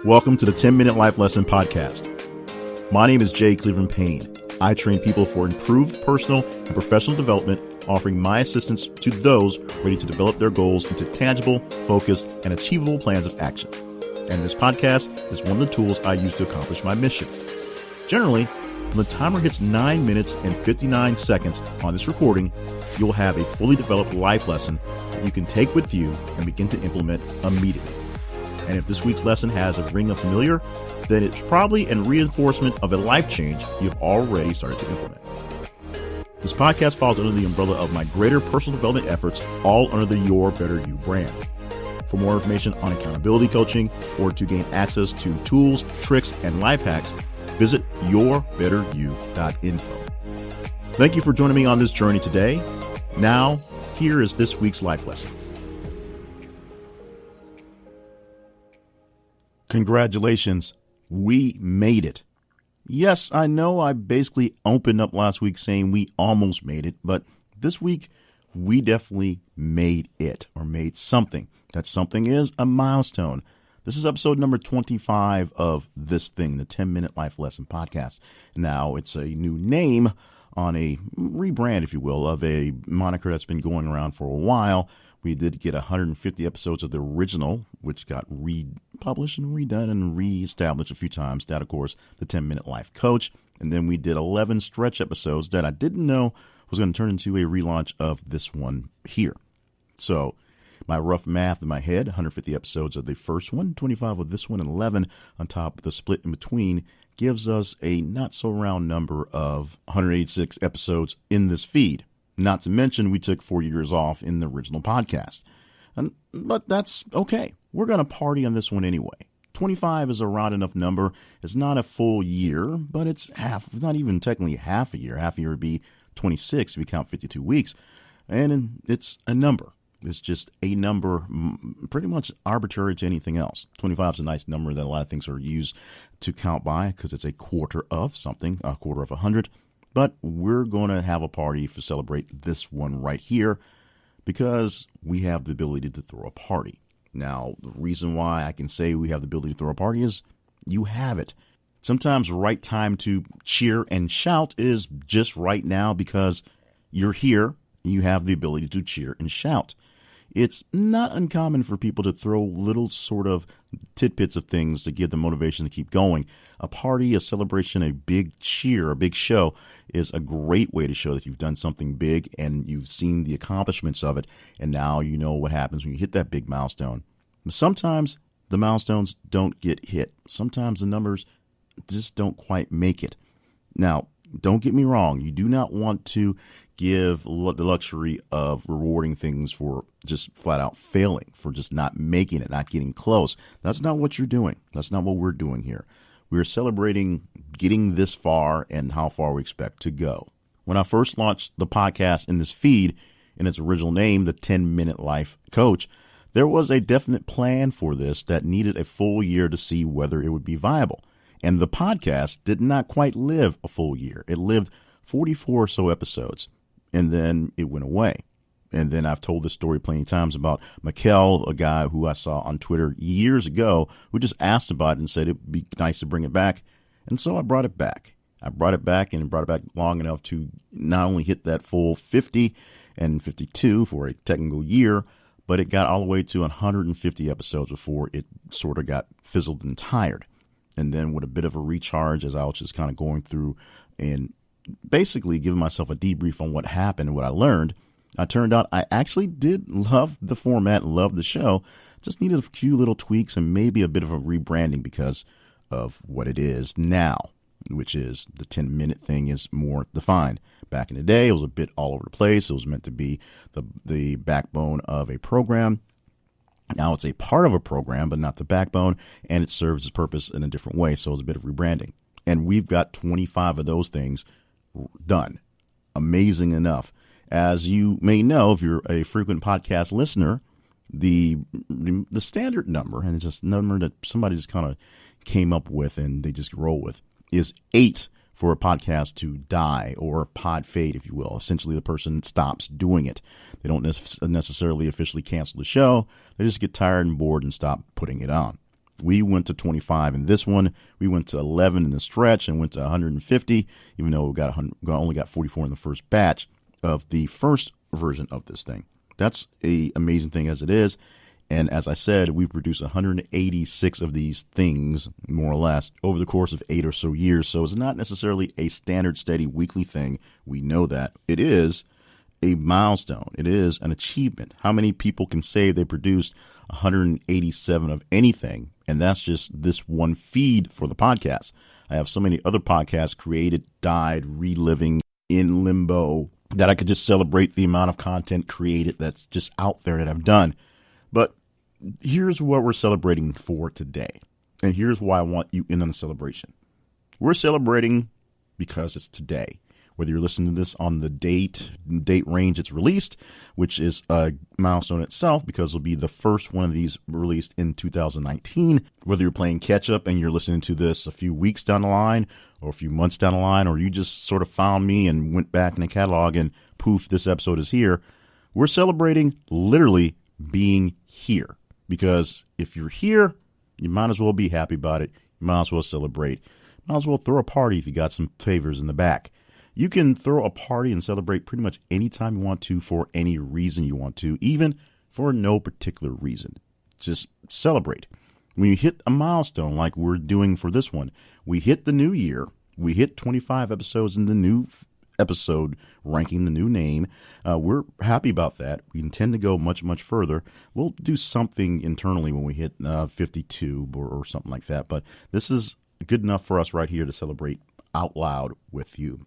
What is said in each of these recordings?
Welcome to the 10-Minute Life Lesson Podcast. My name is Jay Cleveland Payne. I train people for improved personal and professional development, offering my assistance to those ready to develop their goals into tangible, focused, and achievable plans of action. And this podcast is one of the tools I use to accomplish my mission. Generally, when the timer hits 9 minutes and 59 seconds on this recording, you'll have a fully developed life lesson that you can take with you and begin to implement immediately. And if this week's lesson has a ring of familiar, then it's probably a reinforcement of a life change you've already started to implement. This podcast falls under the umbrella of my greater personal development efforts, all under the Your Better You brand. For more information on accountability coaching or to gain access to tools, tricks, and life hacks, visit yourbetteryou.info. Thank you for joining me on this journey today. Now, here is this week's life lesson. Congratulations, we made it. Yes, I know I basically opened up last week saying we almost made it, but this week we definitely made it, or made something. That something is a milestone. This is episode number 25 of this thing, the 10-Minute Life Lesson Podcast. Now, it's a new name on a rebrand, if you will, of a moniker that's been going around for a while. We did get 150 episodes of the original, which got republished and redone and reestablished a few times. That, of course, the 10-Minute Life Coach. And then we did 11 stretch episodes that I didn't know was going to turn into a relaunch of this one here. So my rough math in my head, 150 episodes of the first one, 25 of this one, and 11 on top of the split in between gives us a not-so-round number of 186 episodes in this feed. Not to mention, we took 4 years off in the original podcast. But that's okay. We're going to party on this one anyway. 25 is a round enough number. It's not a full year, but it's not even technically half a year. Half a year would be 26 if you count 52 weeks. And it's a number. It's just a number, pretty much arbitrary to anything else. 25 is a nice number that a lot of things are used to count by because it's a quarter of something, a quarter of 100. But we're going to have a party to celebrate this one right here because we have the ability to throw a party. Now, the reason why I can say we have the ability to throw a party is you have it. Sometimes the right time to cheer and shout is just right now because you're here and you have the ability to cheer and shout. It's not uncommon for people to throw little sort of tidbits of things to give them motivation to keep going. A party, a celebration, a big cheer, a big show is a great way to show that you've done something big and you've seen the accomplishments of it. And now you know what happens when you hit that big milestone. But sometimes the milestones don't get hit. Sometimes the numbers just don't quite make it. Now, don't get me wrong. You do not want to give the luxury of rewarding things for just flat out failing, for just not making it, not getting close. That's not what you're doing. That's not what we're doing here. We're celebrating getting this far and how far we expect to go. When I first launched the podcast in this feed, in its original name, the 10-Minute Life Coach, there was a definite plan for this that needed a full year to see whether it would be viable. And the podcast did not quite live a full year. It lived 44 or so episodes, and then it went away. And then I've told this story plenty of times about Mikkel, a guy who I saw on Twitter years ago, who just asked about it and said it'd be nice to bring it back. And so I brought it back. I brought it back long enough to not only hit that full 50 and 52 for a technical year, but it got all the way to 150 episodes before it sort of got fizzled and tired. And then with a bit of a recharge as I was just kind of going through and basically giving myself a debrief on what happened and what I learned, it turned out I actually did love the format, love the show, just needed a few little tweaks and maybe a bit of a rebranding because of what it is now, which is the 10-minute thing is more defined. Back in the day, it was a bit all over the place. It was meant to be the backbone of a program. Now it's a part of a program, but not the backbone, and it serves its purpose in a different way. So it's a bit of rebranding. And we've got 25 of those things done. Amazing enough. As you may know, if you're a frequent podcast listener, the standard number, and it's just a number that somebody just kind of came up with and they just roll with, is 8 for a podcast to die or pod fade, if you will. Essentially, the person stops doing it. They don't necessarily officially cancel the show. They just get tired and bored and stop putting it on. We went to 25 in this one. We went to 11 in the stretch and went to 150, even though we only got 44 in the first batch of the first version of this thing. That's an amazing thing as it is. And as I said, we produced 186 of these things, more or less, over the course of 8 or so years. So it's not necessarily a standard, steady weekly thing. We know that. It is a milestone. It is an achievement. How many people can say they produced 187 of anything? And that's just this one feed for the podcast. I have so many other podcasts created, died, reliving, in limbo, that I could just celebrate the amount of content created that's just out there that I've done. But here's what we're celebrating for today. And here's why I want you in on the celebration. We're celebrating because it's today. Whether you're listening to this on the date range it's released, which is a milestone itself because it'll be the first one of these released in 2019. Whether you're playing catch up and you're listening to this a few weeks down the line or a few months down the line, or you just sort of found me and went back in the catalog and poof, this episode is here. We're celebrating literally being here, because if you're here, you might as well be happy about it. You might as well celebrate. Might as well throw a party if you got some favors in the back. You can throw a party and celebrate pretty much any time you want to for any reason you want to, even for no particular reason. Just celebrate. When you hit a milestone like we're doing for this one, we hit the new year. We hit 25 episodes in the new episode ranking, the new name. We're happy about that. We intend to go much, much further. We'll do something internally when we hit 52 or something like that. But this is good enough for us right here to celebrate out loud with you.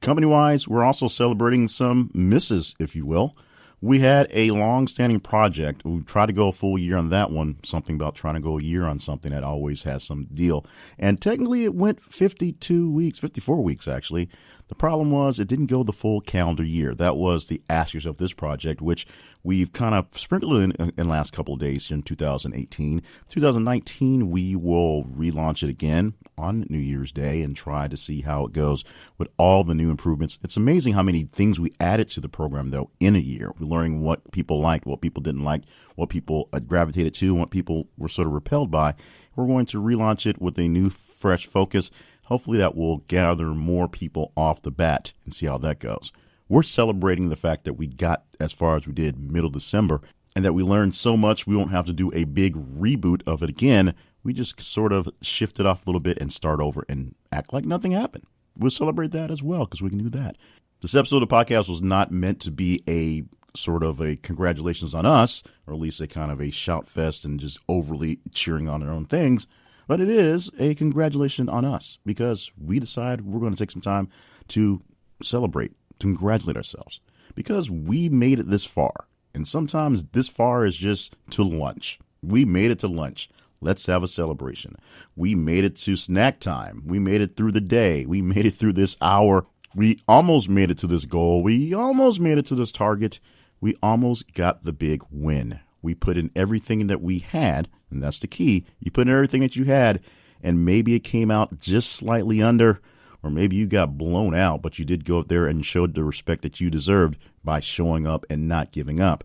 Company-wise, we're also celebrating some misses, if you will. We had a long-standing project. We tried to go a full year on that one. Something about trying to go a year on something that always has some deal. And technically it went 52 weeks, 54 weeks actually. The problem was it didn't go the full calendar year. That was the asterisk of this project, which we've kind of sprinkled in the last couple of days here in 2018. 2019, we will relaunch it again on New Year's Day and try to see how it goes with all the new improvements. It's amazing how many things we added to the program, though, in a year. We're learning what people liked, what people didn't like, what people gravitated to, and what people were sort of repelled by. We're going to relaunch it with a new, fresh focus. Hopefully that will gather more people off the bat and see how that goes. We're celebrating the fact that we got as far as we did middle December and that we learned so much we won't have to do a big reboot of it again. We just sort of shift it off a little bit and start over and act like nothing happened. We'll celebrate that as well because we can do that. This episode of the podcast was not meant to be a sort of a congratulations on us, or at least a kind of a shout fest and just overly cheering on our own things. But it is a congratulation on us because we decided we're going to take some time to celebrate, to congratulate ourselves because we made it this far. And sometimes this far is just to lunch. We made it to lunch. Let's have a celebration. We made it to snack time. We made it through the day. We made it through this hour. We almost made it to this goal. We almost made it to this target. We almost got the big win. We put in everything that we had, and that's the key. You put in everything that you had, and maybe it came out just slightly under, or maybe you got blown out, but you did go up there and showed the respect that you deserved by showing up and not giving up.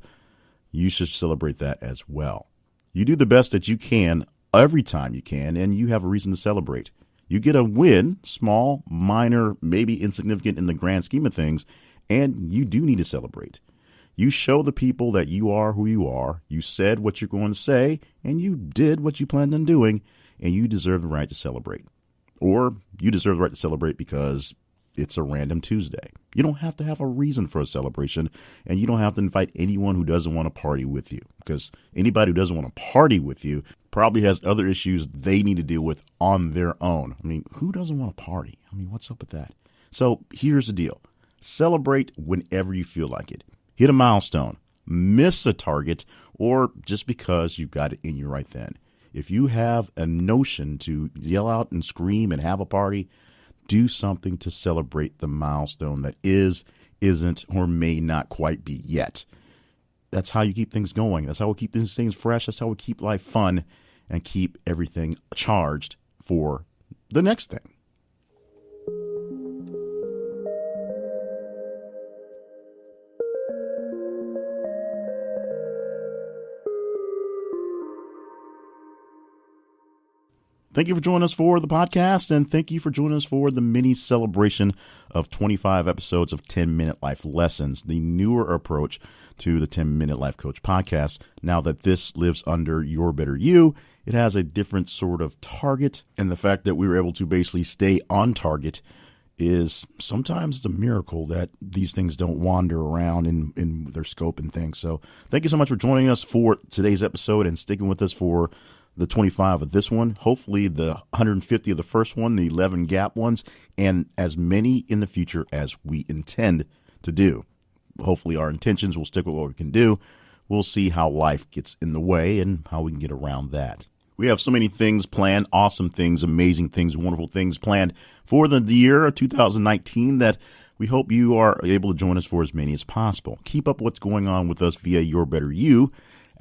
You should celebrate that as well. You do the best that you can every time you can, and you have a reason to celebrate. You get a win, small, minor, maybe insignificant in the grand scheme of things, and you do need to celebrate. You show the people that you are who you are. You said what you're going to say, and you did what you planned on doing, and you deserve the right to celebrate. Or you deserve the right to celebrate because it's a random Tuesday. You don't have to have a reason for a celebration, and you don't have to invite anyone who doesn't want to party with you, because anybody who doesn't want to party with you probably has other issues they need to deal with on their own. I mean, who doesn't want to party? I mean, what's up with that? So here's the deal. Celebrate whenever you feel like it. Hit a milestone, miss a target, or just because you got it in you right then. If you have a notion to yell out and scream and have a party, do something to celebrate the milestone that is, isn't, or may not quite be yet. That's how you keep things going. That's how we keep these things fresh. That's how we keep life fun and keep everything charged for the next thing. Thank you for joining us for the podcast, and thank you for joining us for the mini celebration of 25 episodes of 10-Minute Life Lessons, the newer approach to the 10-Minute Life Coach podcast. Now that this lives under Your Better You, it has a different sort of target, and the fact that we were able to basically stay on target is sometimes the miracle that these things don't wander around in their scope and things. So thank you so much for joining us for today's episode and sticking with us for the 25 of this one, hopefully the 150 of the first one, the 11 gap ones, and as many in the future as we intend to do. Hopefully our intentions will stick with what we can do. We'll see how life gets in the way and how we can get around that. We have so many things planned, awesome things, amazing things, wonderful things planned for the year of 2019 that we hope you are able to join us for as many as possible. Keep up what's going on with us via Your Better You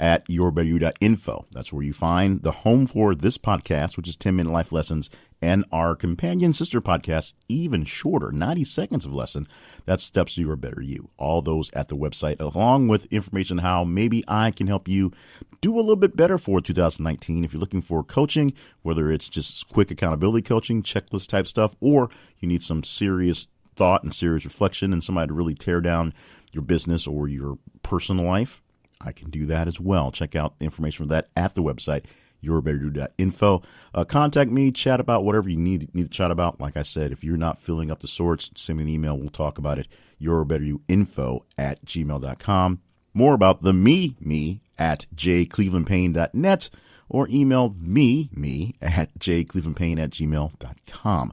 at yourbetteryou.info. That's where you find the home for this podcast, which is 10-Minute Life Lessons, and our companion sister podcast, even shorter, 90 seconds of lesson. That's Steps to Your Better You. All those at the website, along with information how maybe I can help you do a little bit better for 2019. If you're looking for coaching, whether it's just quick accountability coaching, checklist type stuff, or you need some serious thought and serious reflection and somebody to really tear down your business or your personal life, I can do that as well. Check out information for that at the website, yourbetteryou.info. Contact me, chat about whatever you need to chat about. Like I said, if you're not filling up the sorts, send me an email. We'll talk about it. yourbetteryouinfo@gmail.com. More about the me at jclevelandpayne.net or email me at jclevelandpayne@gmail.com.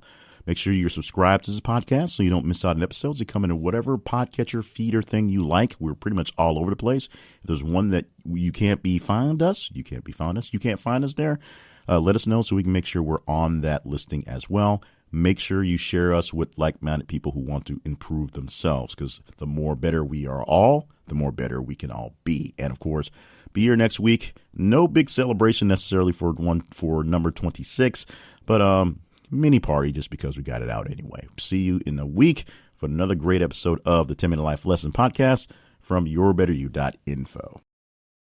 Make sure you're subscribed to this podcast so you don't miss out on episodes. They come into whatever podcatcher feeder thing you like. We're pretty much all over the place. If there's one that you can't find us there, let us know so we can make sure we're on that listing as well. Make sure you share us with like-minded people who want to improve themselves, because the more better we are all, the more better we can all be. And, of course, be here next week. No big celebration necessarily for number 26, but mini party just because we got it out anyway. See you in a week for another great episode of the 10-Minute Life Lesson podcast from yourbetteryou.info.